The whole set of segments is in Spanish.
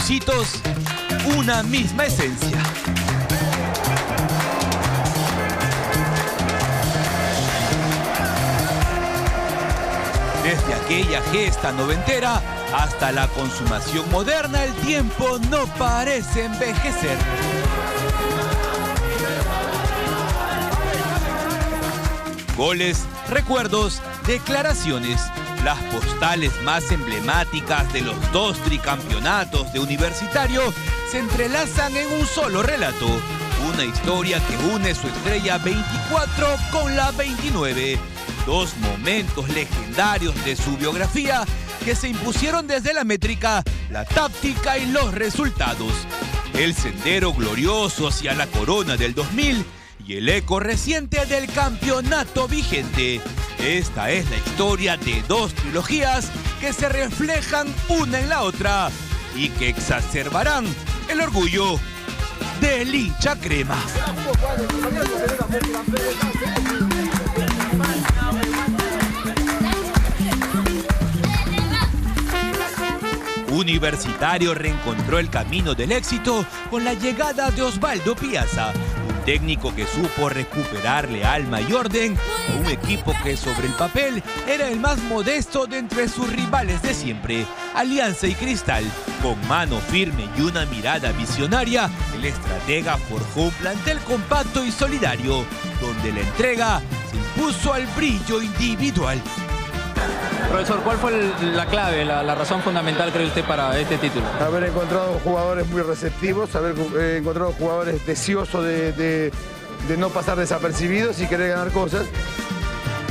Ositos, una misma esencia. Desde aquella gesta noventera hasta la consumación moderna, el tiempo no parece envejecer. Goles, recuerdos, declaraciones, las postales más emblemáticas de los dos tricampeonatos de Universitario se entrelazan en un solo relato. Una historia que une su estrella 24 con la 29. Dos momentos legendarios de su biografía que se impusieron desde la métrica, la táctica y los resultados. El sendero glorioso hacia la corona del 2000 y el eco reciente del campeonato vigente. Esta es la historia de dos trilogías que se reflejan una en la otra y que exacerbarán el orgullo del hincha crema. Universitario reencontró el camino del éxito con la llegada de Osvaldo Piazza, un técnico que supo recuperarle alma y orden a un equipo que sobre el papel era el más modesto de entre sus rivales de siempre, Alianza y Cristal. Con mano firme y una mirada visionaria, el estratega forjó un plantel compacto y solidario, donde la entrega se impuso al brillo individual. Profesor, ¿cuál fue la clave, la razón fundamental, cree usted, para este título? Haber encontrado jugadores muy receptivos, haber encontrado jugadores deseosos de no pasar desapercibidos y querer ganar cosas.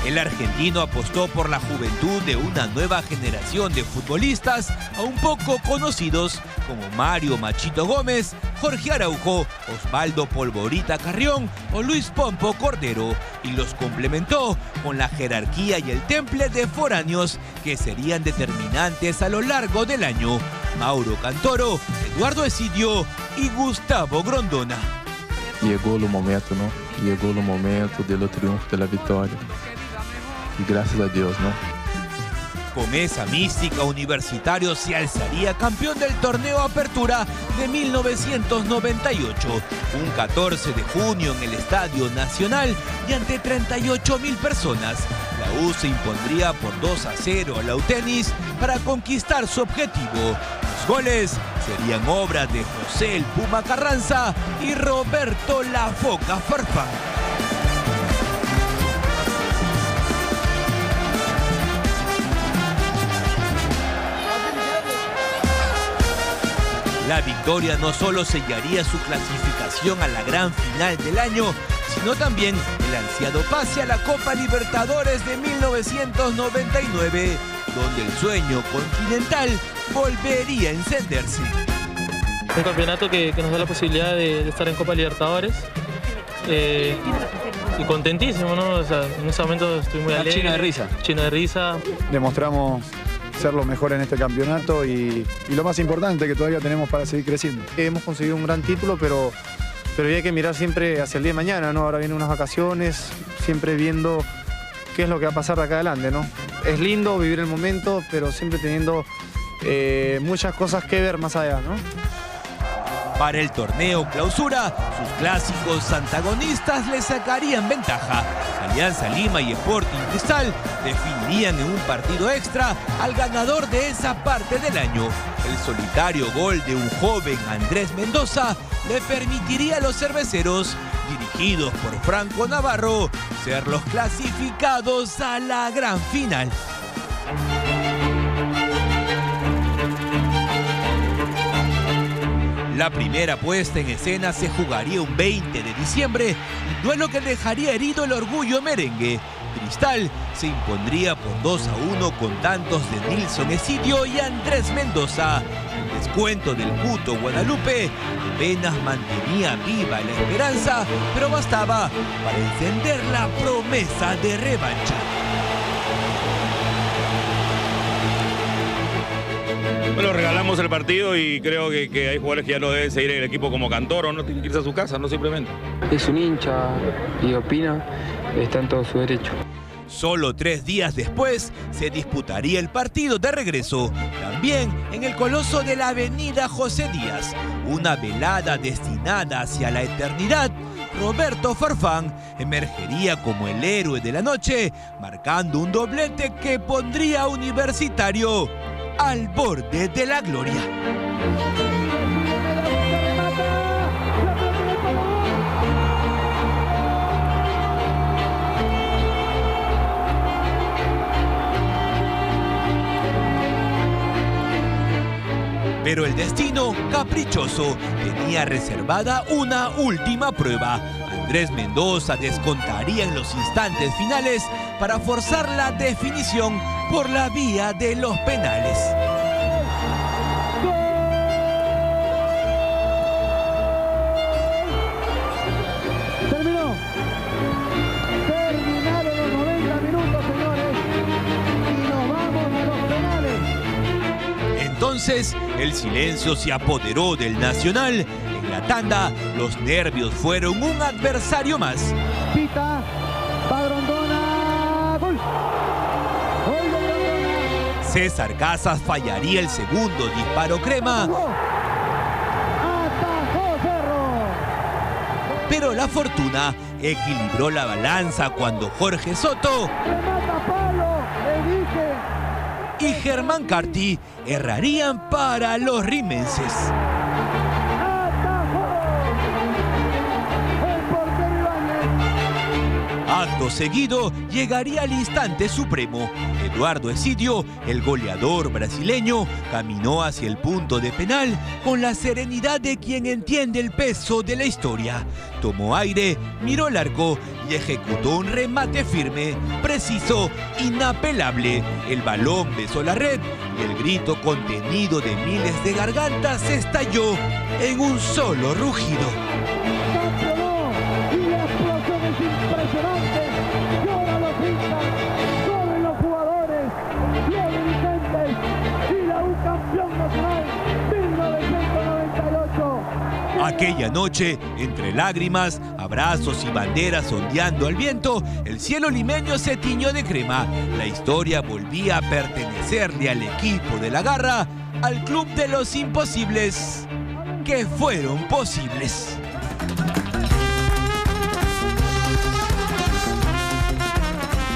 El argentino apostó por la juventud de una nueva generación de futbolistas aún poco conocidos como Mario Machito Gómez, Jorge Araujo, Osvaldo Polvorita Carrión o Luis Pompo Cordero, y los complementó con la jerarquía y el temple de foráneos que serían determinantes a lo largo del año: Mauro Cantoro, Eduardo Esidio y Gustavo Grondona. Llegó el momento, ¿no? Llegó el momento del triunfo, de la victoria. Y gracias a Dios, ¿no? Con esa mística, Universitario se alzaría campeón del torneo Apertura de 1998, un 14 de junio en el Estadio Nacional y ante 38.000 personas. La U se impondría por 2-0 a la Utenis para conquistar su objetivo. Los goles serían obra de José el Puma Carranza y Roberto La Foca Farfán. La victoria no solo sellaría su clasificación a la gran final del año, sino también el ansiado pase a la Copa Libertadores de 1999, donde el sueño continental volvería a encenderse. Un campeonato que nos da la posibilidad de estar en Copa Libertadores. Y contentísimo, ¿no? O sea, en ese momento estoy muy alegre. Chino de risa. Chino de risa. Demostramos ser los mejores en este campeonato y lo más importante, que todavía tenemos para seguir creciendo. Hemos conseguido un gran título, pero hay que mirar siempre hacia el día de mañana, ¿no? Ahora vienen unas vacaciones, siempre viendo qué es lo que va a pasar de acá adelante, ¿no? Es lindo vivir el momento, pero siempre teniendo muchas cosas que ver más allá, ¿no? Para el torneo Clausura, sus clásicos antagonistas le sacarían ventaja. Alianza Lima y Sporting Cristal definirían en un partido extra al ganador de esa parte del año. El solitario gol de un joven Andrés Mendoza le permitiría a los cerveceros, dirigidos por Franco Navarro, ser los clasificados a la gran final. La primera puesta en escena se jugaría un 20 de diciembre, duelo que dejaría herido el orgullo merengue. Cristal se impondría por 2-1 con tantos de Nilson Esidio y Andrés Mendoza. El descuento del Cuto Guadalupe apenas mantenía viva la esperanza, pero bastaba para encender la promesa de revancha. Bueno, regalamos el partido y creo que hay jugadores que ya no deben seguir en el equipo como Cantoro, no tienen que irse a su casa, no simplemente. Es un hincha y opina, está en todo su derecho. Solo 3 días después se disputaría el partido de regreso, también en el Coloso de la Avenida José Díaz, una velada destinada hacia la eternidad. Roberto Farfán emergería como el héroe de la noche, marcando un doblete que pondría a Universitario al borde de la gloria. Pero el destino caprichoso tenía reservada una última prueba. Andrés Mendoza descontaría en los instantes finales para forzar la definición por la vía de los penales. Terminaron los 90 minutos, señores, y nos vamos a los penales. Entonces, el silencio se apoderó del Nacional. En la tanda, los nervios fueron un adversario más. Pita, Padrondona, gol. Gol de Grondona. César Casas fallaría el segundo disparo crema. Atajó Cerro. Pero la fortuna equilibró la balanza cuando Jorge Soto Remata palo, elige. y Germán Carti errarían para los rimenses. Acto seguido llegaría el instante supremo. Eduardo Esidio, el goleador brasileño, caminó hacia el punto de penal con la serenidad de quien entiende el peso de la historia. Tomó aire, miró el arco y ejecutó un remate firme, preciso, inapelable. El balón besó la red y el grito contenido de miles de gargantas estalló en un solo rugido. Impresionante, lloran los hinchas, lloran los jugadores, los dirigentes y la U campeón nacional 1998. Aquella noche, entre lágrimas, abrazos y banderas ondeando al viento, el cielo limeño se tiñó de crema. La historia volvía a pertenecerle al equipo de la Garra, al club de los imposibles que fueron posibles.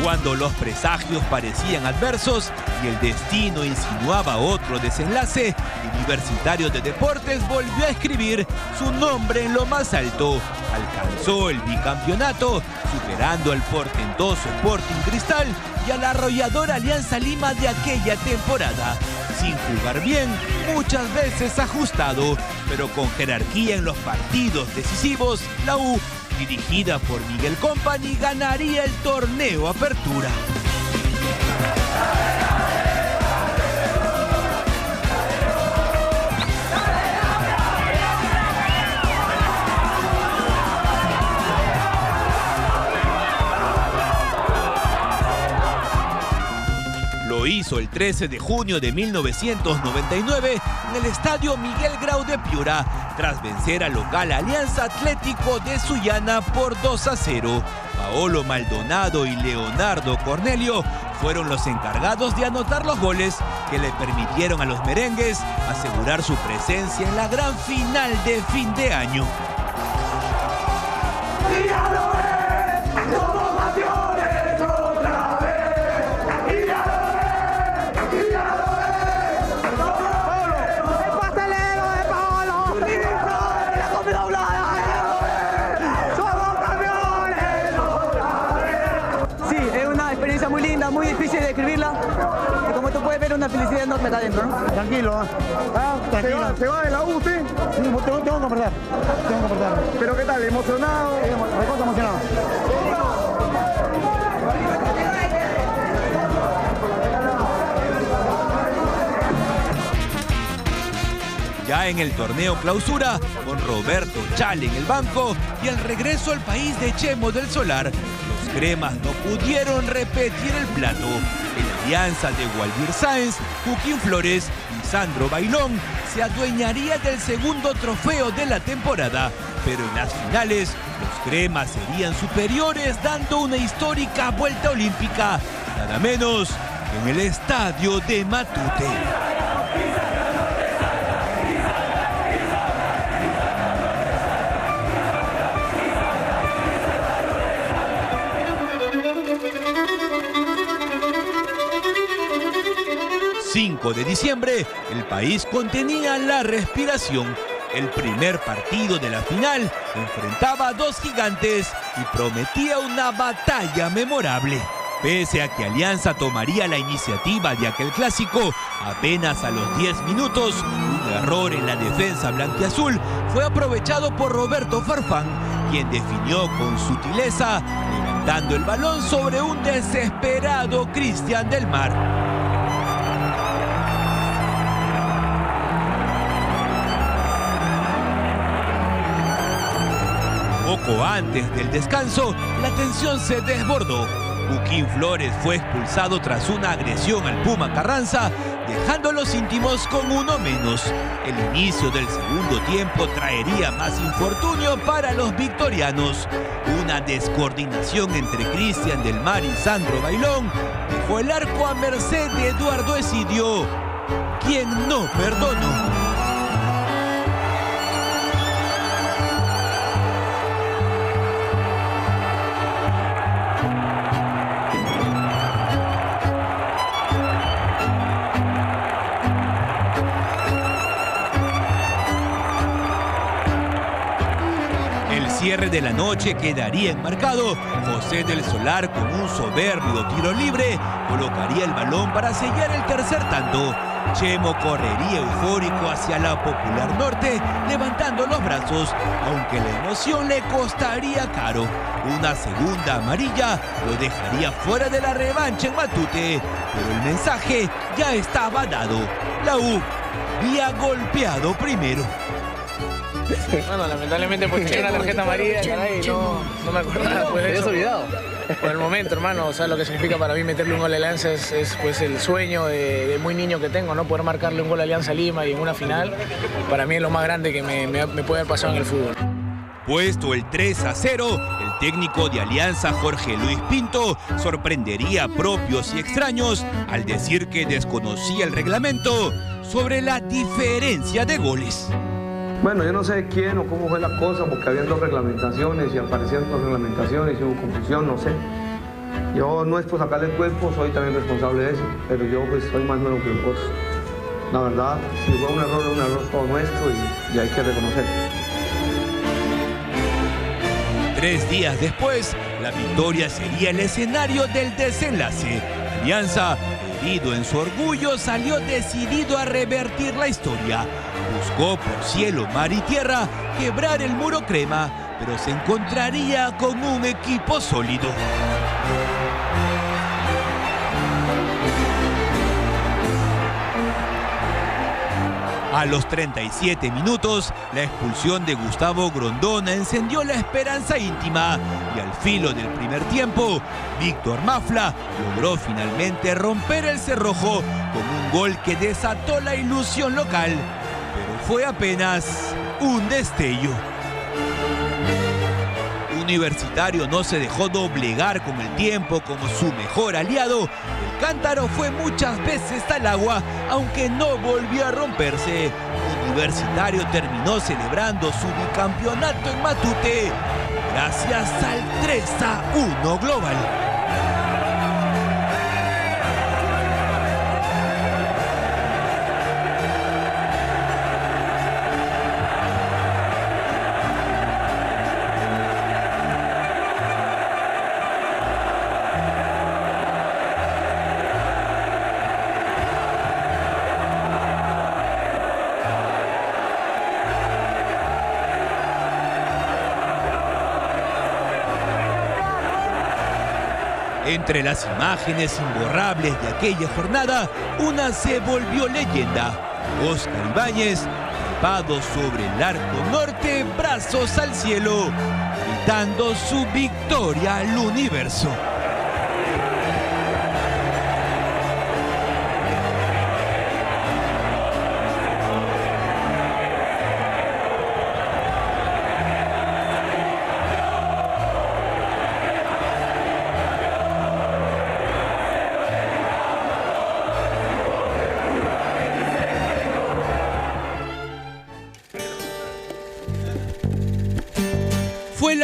Cuando los presagios parecían adversos y el destino insinuaba otro desenlace, Universitario de Deportes volvió a escribir su nombre en lo más alto. Alcanzó el bicampeonato, superando al portentoso Sporting Cristal y a la arrolladora Alianza Lima de aquella temporada. Sin jugar bien, muchas veces ajustado, pero con jerarquía en los partidos decisivos, la U, dirigida por Miguel Company, ganaría el torneo Apertura. Lo hizo el 13 de junio de 1999 en el estadio Miguel Grau de Piura, tras vencer al local Alianza Atlético de Sullana por 2-0. Paolo Maldonado y Leonardo Cornelio fueron los encargados de anotar los goles que le permitieron a los merengues asegurar su presencia en la gran final de fin de año. Muy linda, muy difícil de describirla. Y como tú puedes ver, una felicidad enorme acá adentro, ¿no? Tranquilo, tranquilo. ¿Se va de la U usted? Sí, tengo que apretar. ¿Pero qué tal? ¿Emocionado? Recontra emocionado. Ya en el torneo Clausura, con Roberto Chale en el banco y el regreso al país de Chemo del Solar, los cremas no pudieron repetir el plato. El Alianza de Waldir Sáenz, Joaquín Flores y Sandro Bailón se adueñaría del segundo trofeo de la temporada, pero en las finales los cremas serían superiores, dando una histórica vuelta olímpica, nada menos que en el estadio de Matute. El 5 de diciembre, el país contenía la respiración. El primer partido de la final enfrentaba a dos gigantes y prometía una batalla memorable. Pese a que Alianza tomaría la iniciativa de aquel clásico, apenas a los 10 minutos, un error en la defensa blanquiazul fue aprovechado por Roberto Farfán, quien definió con sutileza, levantando el balón sobre un desesperado Cristian del Mar. Poco antes del descanso, la tensión se desbordó. Joaquín Flores fue expulsado tras una agresión al Puma Carranza, dejando a los íntimos con uno menos. El inicio del segundo tiempo traería más infortunio para los victorianos. Una descoordinación entre Cristian del Mar y Sandro Bailón dejó el arco a merced de Eduardo Esidio, quien no perdonó. Cierre de la noche quedaría enmarcado. José del Solar, con un soberbio tiro libre, colocaría el balón para sellar el tercer tanto. Chemo correría eufórico hacia la Popular Norte, levantando los brazos, aunque la emoción le costaría caro. Una segunda amarilla lo dejaría fuera de la revancha en Matute, pero el mensaje ya estaba dado. La U había golpeado primero. Bueno, lamentablemente pues tenía una tarjeta amarilla, caray, no me acordaba pues de eso. Olvidado. Por el momento, hermano, o sea, lo que significa para mí meterle un gol a Alianza es pues el sueño de muy niño que tengo, ¿no? Poder marcarle un gol a Alianza Lima y en una final, para mí es lo más grande que me puede haber pasado en el fútbol. Puesto el 3-0, el técnico de Alianza, Jorge Luis Pinto, sorprendería a propios y extraños al decir que desconocía el reglamento sobre la diferencia de goles. Bueno, yo no sé quién o cómo fue la cosa, porque habían dos reglamentaciones y aparecían dos reglamentaciones y hubo confusión, no sé. Yo no es por sacarle el cuerpo, soy también responsable de eso, pero yo pues soy más nuevo que vos. La verdad, si fue un error todo nuestro y hay que reconocerlo. 3 días después, la victoria sería el escenario del desenlace. Alianza, herido en su orgullo, salió decidido a revertir la historia. Buscó por cielo, mar y tierra quebrar el muro crema, pero se encontraría con un equipo sólido. A los 37 minutos, la expulsión de Gustavo Grondona encendió la esperanza íntima y al filo del primer tiempo, Víctor Mafla logró finalmente romper el cerrojo con un gol que desató la ilusión local, pero fue apenas un destello. Universitario no se dejó doblegar con el tiempo como su mejor aliado. El cántaro fue muchas veces al agua, aunque no volvió a romperse. Universitario terminó celebrando su bicampeonato en Matute gracias al 3-1 global. Entre las imágenes imborrables de aquella jornada, una se volvió leyenda. Oscar Ibáñez, trepado sobre el arco norte, brazos al cielo, gritando su victoria al universo.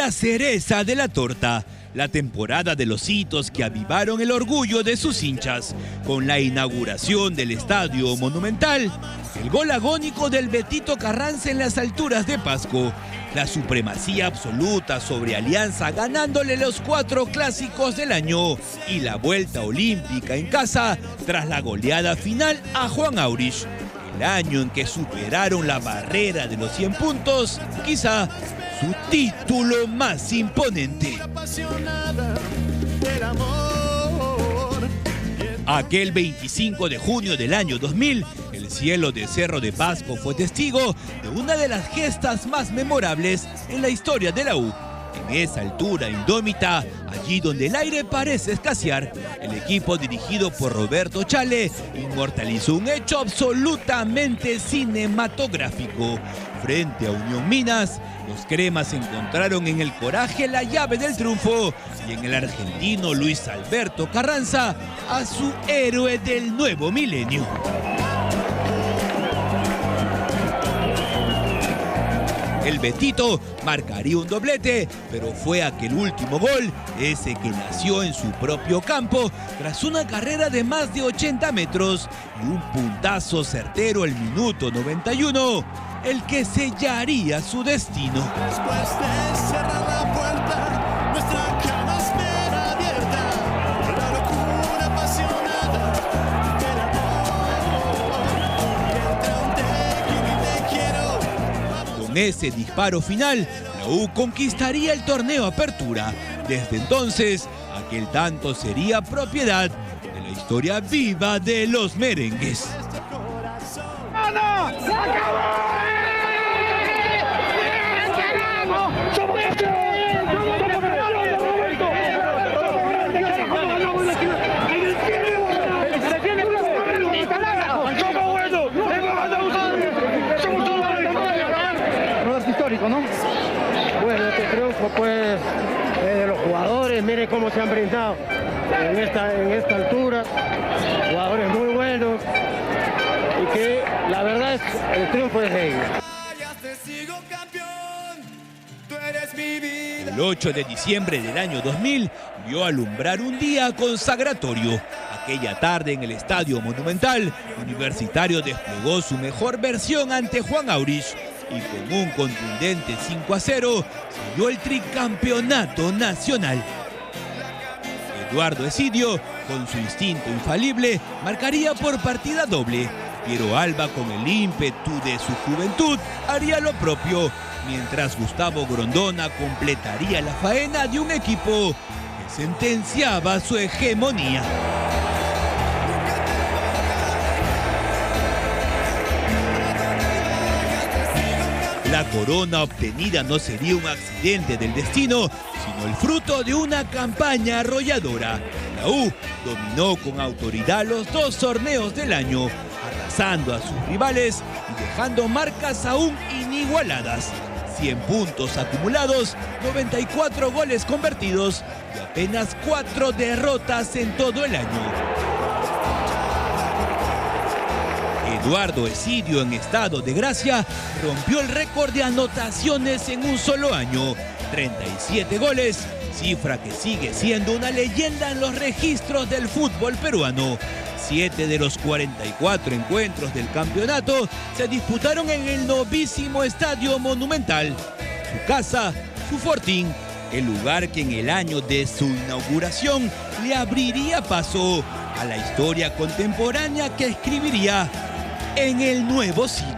la cereza de la torta, la temporada de los hitos que avivaron el orgullo de sus hinchas, con la inauguración del Estadio Monumental, el gol agónico del Betito Carranza en las alturas de Pasco, la supremacía absoluta sobre Alianza ganándole los 4 clásicos del año y la vuelta olímpica en casa tras la goleada final a Juan Aurich. El año en que superaron la barrera de los 100 puntos, quizá su título más imponente. Aquel 25 de junio del año 2000, el cielo de Cerro de Pasco fue testigo de una de las gestas más memorables en la historia de la U. En esa altura indómita, allí donde el aire parece escasear, el equipo dirigido por Roberto Chale inmortalizó un hecho absolutamente cinematográfico. Frente a Unión Minas, los cremas encontraron en el coraje la llave del triunfo y en el argentino Luis Alberto Carranza a su héroe del nuevo milenio. El Betito marcaría un doblete, pero fue aquel último gol, ese que nació en su propio campo, tras una carrera de más de 80 metros y un puntazo certero al minuto 91, el que sellaría su destino. Después de cerrar la puerta, nuestra cama espera abierta, la locura apasionada del amor, entre un te quiero. Con ese disparo final, la U conquistaría el torneo Apertura. Desde entonces, aquel tanto sería propiedad de la historia viva de los merengues. ¡Se acabó! Histórico, ¿no? Bueno, este triunfo pues de los jugadores, mire cómo se han brindado en esta altura, jugadores muy buenos y que la verdad es el triunfo es de ellos. El 8 de diciembre del año 2000 vio alumbrar un día consagratorio. Aquella tarde en el Estadio Monumental, Universitario desplegó su mejor versión ante Juan Aurich y con un contundente 5-0 selló el tricampeonato nacional. Eduardo Esidio, con su instinto infalible, marcaría por partida doble. Piero Alba, con el ímpetu de su juventud, haría lo propio, mientras Gustavo Grondona completaría la faena de un equipo que sentenciaba su hegemonía. La corona obtenida no sería un accidente del destino, sino el fruto de una campaña arrolladora. La U dominó con autoridad los 2 torneos del año, arrasando a sus rivales y dejando marcas aún inigualadas. 100 puntos acumulados, 94 goles convertidos y apenas 4 derrotas en todo el año. Eduardo Esidio, en estado de gracia, rompió el récord de anotaciones en un solo año, 37 goles, cifra que sigue siendo una leyenda en los registros del fútbol peruano. 7 de los 44 encuentros del campeonato se disputaron en el novísimo Estadio Monumental, su casa, su fortín, el lugar que en el año de su inauguración le abriría paso a la historia contemporánea que escribiría en el nuevo siglo.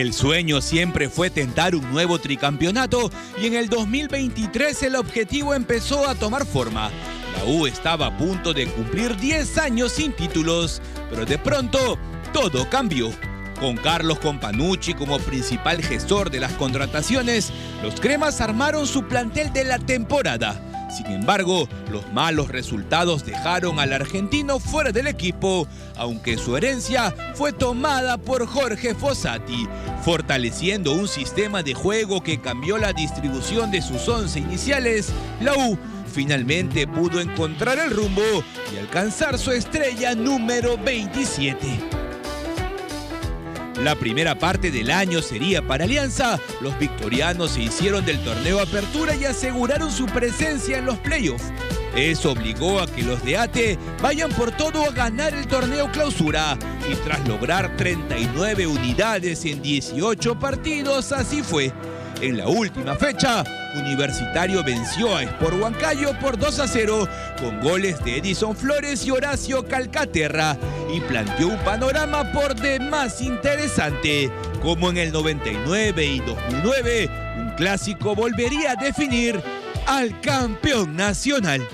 El sueño siempre fue tentar un nuevo tricampeonato y en el 2023 el objetivo empezó a tomar forma. La U estaba a punto de cumplir 10 años sin títulos, pero de pronto todo cambió. Con Carlos Companucci como principal gestor de las contrataciones, los cremas armaron su plantel de la temporada. Sin embargo, los malos resultados dejaron al argentino fuera del equipo, aunque su herencia fue tomada por Jorge Fossati, fortaleciendo un sistema de juego que cambió la distribución de sus 11 iniciales. La U finalmente pudo encontrar el rumbo y alcanzar su estrella número 27. La primera parte del año sería para Alianza. Los victorianos se hicieron del torneo Apertura y aseguraron su presencia en los playoffs. Eso obligó a que los de ATE vayan por todo a ganar el torneo Clausura. Y tras lograr 39 unidades en 18 partidos, así fue. En la última fecha, Universitario venció a Sport Huancayo por 2-0 con goles de Edison Flores y Horacio Calcaterra y planteó un panorama por demás interesante. Como en el 99 y 2009, un clásico volvería a definir al campeón nacional.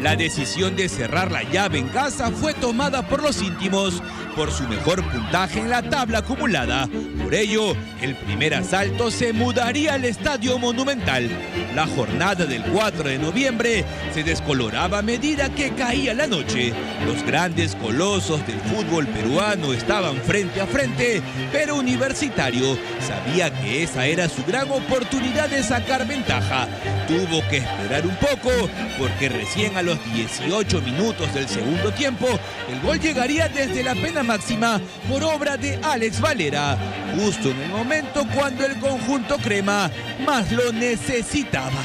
La decisión de cerrar la llave en casa fue tomada por los íntimos por su mejor puntaje en la tabla acumulada. Por ello, el primer asalto se mudaría al Estadio Monumental. La jornada del 4 de noviembre se descoloraba a medida que caía la noche. Los grandes colosos del fútbol peruano estaban frente a frente, pero Universitario sabía que esa era su gran oportunidad de sacar ventaja. Tuvo que esperar un poco porque recién a los 18 minutos del segundo tiempo el gol llegaría desde la pena máxima por obra de Alex Valera, justo en el momento cuando el conjunto crema más lo necesitaba.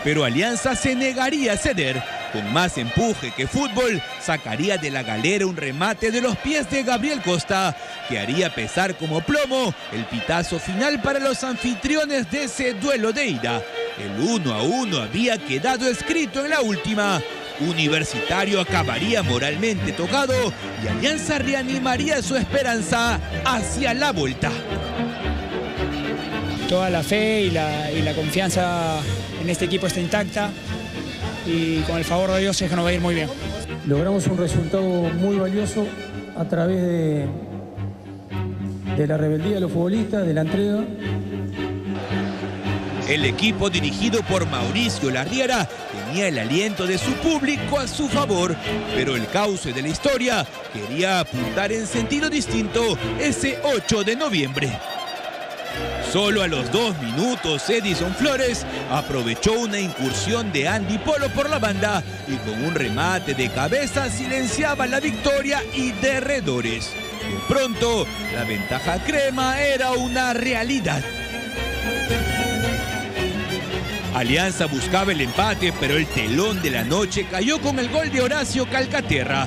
Pero Alianza se negaría a ceder. Con más empuje que fútbol, sacaría de la galera un remate de los pies de Gabriel Costa, que haría pesar como plomo el pitazo final para los anfitriones de ese duelo de ida. El 1-1 había quedado escrito en la última. Universitario acabaría moralmente tocado y Alianza reanimaría su esperanza hacia la vuelta. Toda la fe y la confianza en este equipo está intacta y con el favor de Dios es que nos va a ir muy bien. Logramos un resultado muy valioso a través de la rebeldía de los futbolistas, de la entrega. El equipo dirigido por Mauricio Larriera tenía el aliento de su público a su favor, pero el cauce de la historia quería apuntar en sentido distinto ese 8 de noviembre. Solo a los 2 minutos, Edison Flores aprovechó una incursión de Andy Polo por la banda y con un remate de cabeza silenciaba la victoria y derredores. De pronto, la ventaja crema era una realidad. Alianza buscaba el empate, pero el telón de la noche cayó con el gol de Horacio Calcaterra.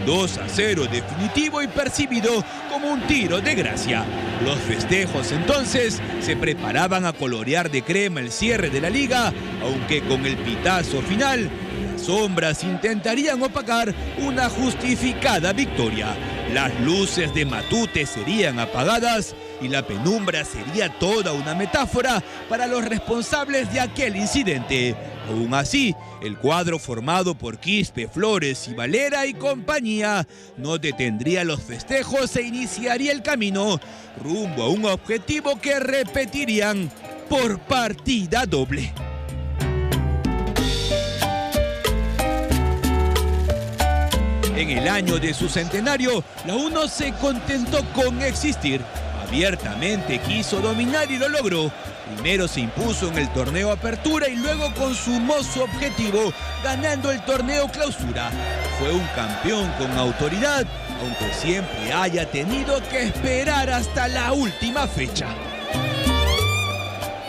2-0 definitivo y percibido como un tiro de gracia. Los festejos entonces se preparaban a colorear de crema el cierre de la liga, aunque con el pitazo final, las sombras intentarían opacar una justificada victoria. Las luces de Matute serían apagadas y la penumbra sería toda una metáfora para los responsables de aquel incidente. Aún así, el cuadro formado por Quispe, Flores y Valera y compañía no detendría los festejos e iniciaría el camino rumbo a un objetivo que repetirían por partida doble. En el año de su centenario, la U no se contentó con existir. Abiertamente quiso dominar y lo logró. Primero se impuso en el torneo Apertura y luego consumó su objetivo ganando el torneo Clausura. Fue un campeón con autoridad, aunque siempre haya tenido que esperar hasta la última fecha.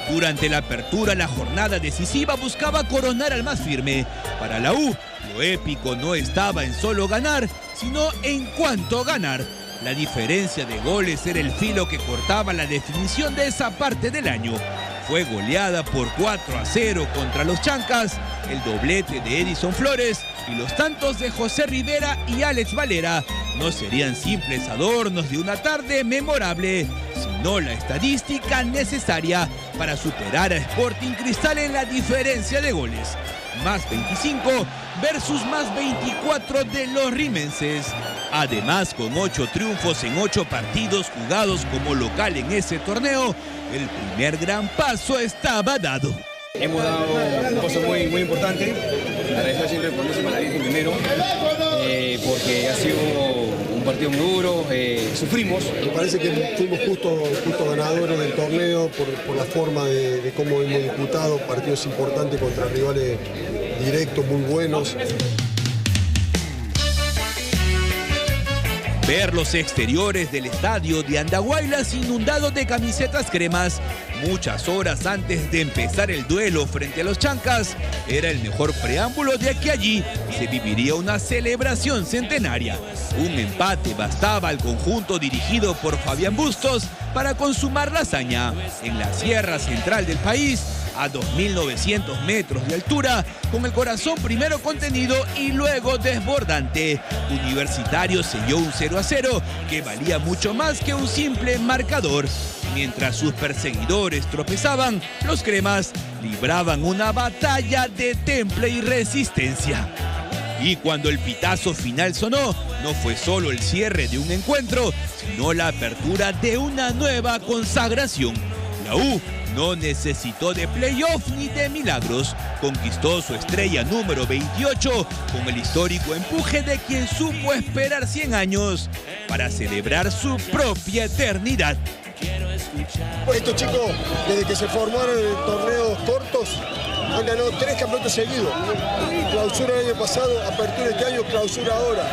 Durante la Apertura, la jornada decisiva buscaba coronar al más firme. Para la U, lo épico no estaba en solo ganar, sino en cuánto ganar. La diferencia de goles era el filo que cortaba la definición de esa parte del año. Fue goleada por 4-0 contra los Chancas el doblete de Edison Flores y los tantos de José Rivera y Alex Valera no serían simples adornos de una tarde memorable, sino la estadística necesaria para superar a Sporting Cristal en la diferencia de goles. Más 25 versus más 24 de los rimenses. Además, con 8 triunfos en 8 partidos jugados como local en ese torneo, el primer gran paso estaba dado. Hemos dado un paso muy importante. Agradecer siempre por eso con la Virgen primero, porque ha sido un partido muy duro, sufrimos. Me parece que fuimos justo ganadores del torneo por la forma de cómo hemos disputado partidos importantes contra rivales directos muy buenos. Ver los exteriores del estadio de Andahuaylas inundados de camisetas cremas muchas horas antes de empezar el duelo frente a los Chancas era el mejor preámbulo de que allí se viviría una celebración centenaria. Un empate bastaba al conjunto dirigido por Fabián Bustos para consumar la hazaña en la sierra central del país, a 2.900 metros de altura, con el corazón primero contenido y luego desbordante. Universitario selló un 0-0 que valía mucho más que un simple marcador. Mientras sus perseguidores tropezaban, los cremas libraban una batalla de temple y resistencia. Y cuando el pitazo final sonó, no fue solo el cierre de un encuentro, sino la apertura de una nueva consagración. La U no necesitó de playoff ni de milagros. Conquistó su estrella número 28 con el histórico empuje de quien supo esperar 100 años para celebrar su propia eternidad. Estos chicos, desde que se formaron en torneos cortos, han ganado 3 campeonatos seguidos. Clausura el año pasado, apertura este año, clausura ahora.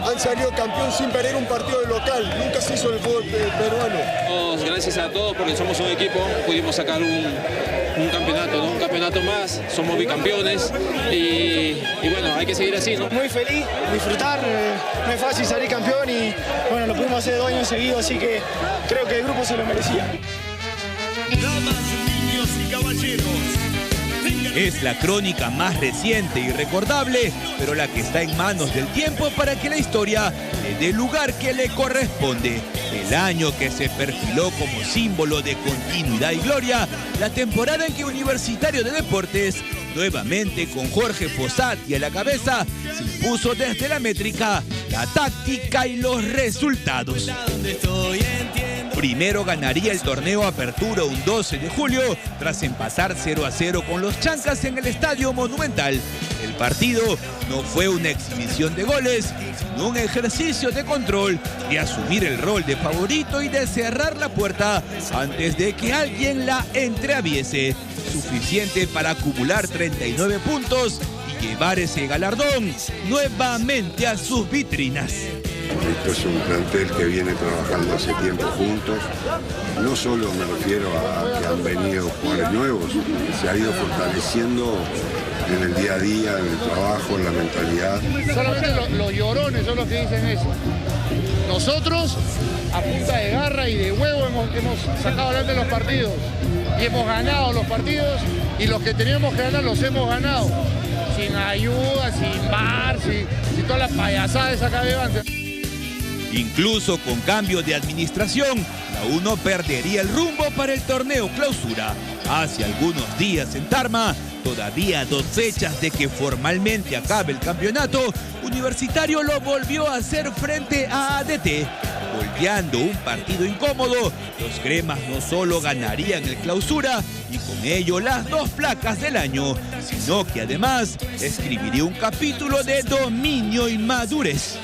Han salido campeón sin perder un partido de local. Nunca se hizo en el fútbol peruano. Gracias a todos porque somos un equipo. Pudimos sacar un campeonato, ¿no? Un campeonato más. Somos bicampeones y bueno, hay que seguir así, ¿no? Muy feliz, disfrutar. No es fácil salir campeón y bueno, lo pudimos hacer 2 años seguidos, así que creo que el grupo se lo merecía. Damas, niños y caballeros. Es la crónica más reciente y recordable, pero la que está en manos del tiempo para que la historia le dé el lugar que le corresponde. El año que se perfiló como símbolo de continuidad y gloria, la temporada en que Universitario de Deportes, nuevamente con Jorge Fossati a la cabeza, se impuso desde la métrica, la táctica y los resultados. Primero ganaría el torneo Apertura un 12 de julio, tras empatar 0-0 con los Chancas en el Estadio Monumental. El partido no fue una exhibición de goles, sino un ejercicio de control, de asumir el rol de favorito y de cerrar la puerta antes de que alguien la entreabriese. Suficiente para acumular 39 puntos y llevar ese galardón nuevamente a sus vitrinas. Esto es un plantel que viene trabajando hace tiempo juntos. No solo me refiero a que han venido jugadores nuevos, se ha ido fortaleciendo en el día a día, en el trabajo, en la mentalidad. Solamente los llorones son los que dicen eso. Nosotros, a punta de garra y de huevo, hemos sacado adelante los partidos. Y hemos ganado los partidos y los que teníamos que ganar los hemos ganado. Sin ayuda, sin bar, sin todas las payasadas esa cabeza. Incluso con cambio de administración, la U no perdería el rumbo para el torneo Clausura. Hace algunos días en Tarma, todavía 2 fechas de que formalmente acabe el campeonato, Universitario lo volvió a hacer frente a ADT. Volteando un partido incómodo, los cremas no solo ganarían el Clausura y con ello las 2 placas del año, sino que además escribiría un capítulo de dominio y madurez.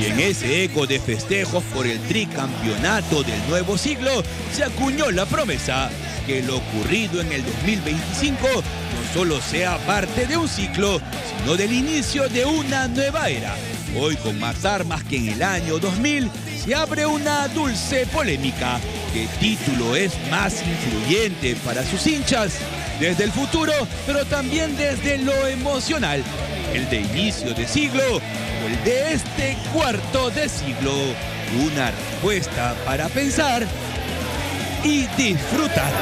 Y en ese eco de festejos por el tricampeonato del nuevo siglo, se acuñó la promesa que lo ocurrido en el 2025 no solo sea parte de un ciclo, sino del inicio de una nueva era. Hoy, con más armas que en el año 2000, se abre una dulce polémica. ¿Qué título es más influyente para sus hinchas? Desde el futuro, pero también desde lo emocional. ¿El de inicio de siglo o el de este cuarto de siglo? Una respuesta para pensar y disfrutar.